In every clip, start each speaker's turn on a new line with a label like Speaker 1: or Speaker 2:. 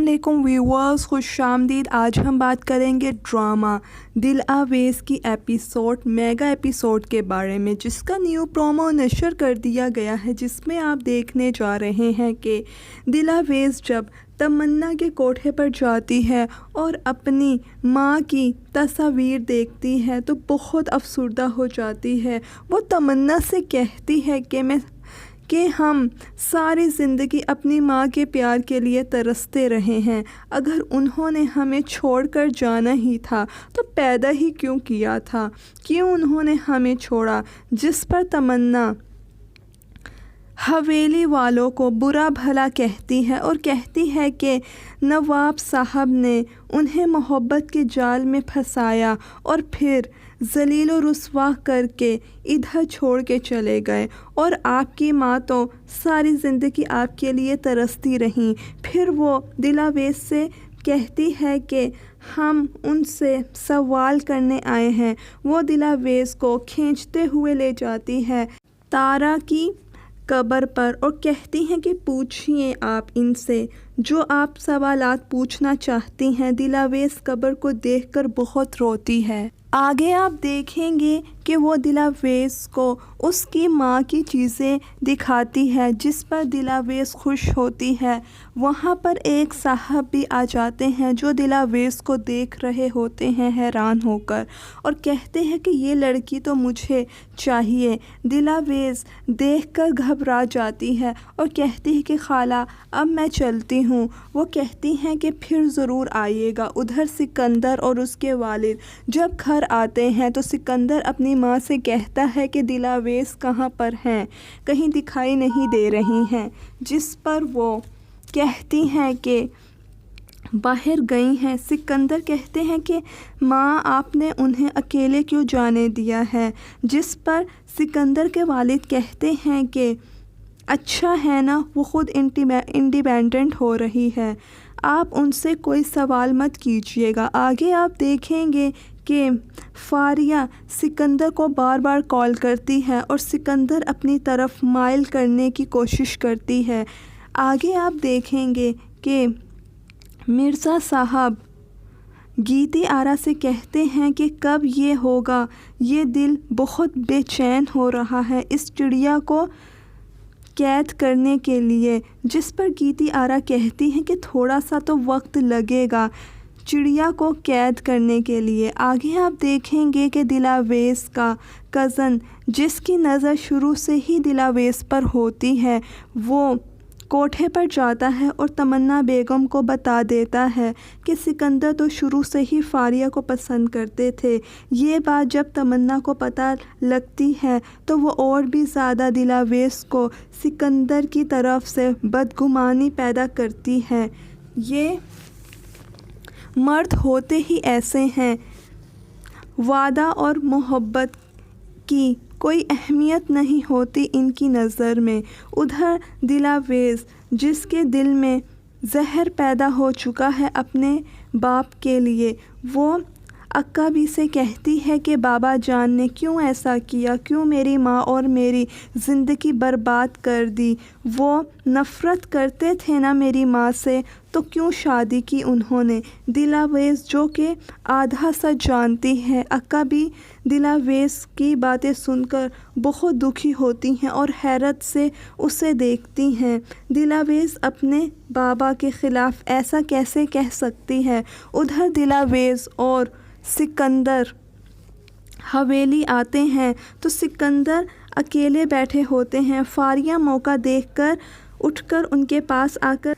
Speaker 1: अस्सलाम व्यूअर्स, खुशामदीद। आज हम बात करेंगे ड्रामा दिल आवेज़ की मेगा एपिसोड के बारे में, जिसका न्यू प्रोमो नशर कर दिया गया है, जिसमें आप देखने जा रहे हैं कि दिल आवेज़ जब तमन्ना के कोठे पर जाती है और अपनी माँ की तस्वीर देखती है तो बहुत अफसरदा हो जाती है। वो तमन्ना से कहती है कि हम सारी ज़िंदगी अपनी माँ के प्यार के लिए तरसते रहे हैं। अगर उन्होंने हमें छोड़कर जाना ही था तो पैदा ही क्यों किया था, क्यों उन्होंने हमें छोड़ा। जिस पर तमन्ना हवेली वालों को बुरा भला कहती है और कहती है कि नवाब साहब ने उन्हें मोहब्बत के जाल में फंसाया और फिर ज़लील और रुस्वा करके इधर छोड़ के चले गए, और आपकी माँ तो सारी ज़िंदगी आपके लिए तरसती रहीं। फिर वो दिल आवेज़ से कहती है कि हम उनसे सवाल करने आए हैं। वो दिल आवेज़ को खींचते हुए ले जाती है तारा की कब्र पर और कहती हैं कि पूछिए आप इनसे जो आप सवालात पूछना चाहती हैं। दिल आवेज़ कब्र को देखकर बहुत रोती है। आगे आप देखेंगे कि वो दिल आवेज़ को उसकी माँ की चीज़ें दिखाती है, जिस पर दिल आवेज़ खुश होती है। वहाँ पर एक साहब भी आ जाते हैं जो दिल आवेज़ को देख रहे होते हैं हैरान होकर, और कहते हैं कि ये लड़की तो मुझे चाहिए। दिल आवेज़ देखकर घबरा जाती है और कहती है कि खाला अब मैं चलती हूँ। वो कहती हैं कि फिर ज़रूर आइएगा। उधर सिकंदर और उसके वालिद जब घर आते हैं तो सिकंदर अपनी माँ से कहता है कि दिल आवेज़ कहाँ पर हैं, कहीं दिखाई नहीं दे रही हैं। जिस पर वो कहती हैं कि बाहर गई हैं। सिकंदर कहते हैं कि माँ आपने उन्हें अकेले क्यों जाने दिया है। जिस पर सिकंदर के वालिद कहते हैं कि अच्छा है ना, वो ख़ुद इंडिपेंडेंट हो रही है, आप उनसे कोई सवाल मत कीजिएगा। आगे आप देखेंगे कि फारिया सिकंदर को बार बार कॉल करती है और सिकंदर अपनी तरफ माइल करने की कोशिश करती है। आगे आप देखेंगे कि मिर्ज़ा साहब गीती आरा से कहते हैं कि कब ये होगा, ये दिल बहुत बेचैन हो रहा है इस चिड़िया को कैद करने के लिए। जिस पर गीती आरा कहती हैं कि थोड़ा सा तो वक्त लगेगा चिड़िया को कैद करने के लिए। आगे आप देखेंगे कि दिल आवेज़ का कज़न, जिसकी नज़र शुरू से ही दिल आवेज़ पर होती है, वो कोठे पर जाता है और तमन्ना बेगम को बता देता है कि सिकंदर तो शुरू से ही फारिया को पसंद करते थे। ये बात जब तमन्ना को पता लगती है तो वो और भी ज़्यादा दिल आवेज़ को सिकंदर की तरफ से बदगुमानी पैदा करती है। ये मर्द होते ही ऐसे हैं, वादा और मोहब्बत की कोई अहमियत नहीं होती इनकी नज़र में। उधर दिल आवेज़, जिसके दिल में जहर पैदा हो चुका है अपने बाप के लिए, वो अक्का भी से कहती है कि बाबा जान ने क्यों ऐसा किया, क्यों मेरी माँ और मेरी ज़िंदगी बर्बाद कर दी। वो नफ़रत करते थे ना मेरी माँ से, तो क्यों शादी की उन्होंने। दिल आवेज़ जो कि आधा सच जानती है। अक्का भी दिल आवेज़ की बातें सुनकर बहुत दुखी होती हैं और हैरत से उसे देखती हैं। दिल आवेज़ अपने बाबा के ख़िलाफ़ ऐसा कैसे कह सकती है। उधर दिल आवेज़ और सिकंदर हवेली आते हैं तो सिकंदर अकेले बैठे होते हैं। फारिया मौका देखकर उठकर उनके पास आकर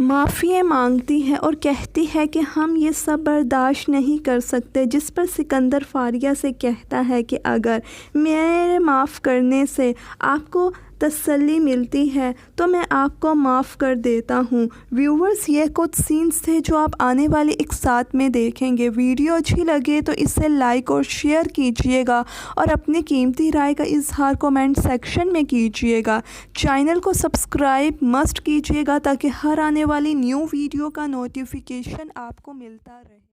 Speaker 1: माफ़ी मांगती है और कहती है कि हम ये सब बर्दाश्त नहीं कर सकते। जिस पर सिकंदर फारिया से कहता है कि अगर मेरे माफ़ करने से आपको तसल्ली मिलती है तो मैं आपको माफ़ कर देता हूँ। व्यूवर्स, ये कुछ सीन्स थे जो आप आने वाले एक साथ में देखेंगे। वीडियो अच्छी लगे तो इसे लाइक और शेयर कीजिएगा और अपनी कीमती राय का इजहार कमेंट सेक्शन में कीजिएगा। चैनल को सब्सक्राइब मस्ट कीजिएगा ताकि हर आने वाली न्यू वीडियो का नोटिफिकेशन आपको मिलता रहे।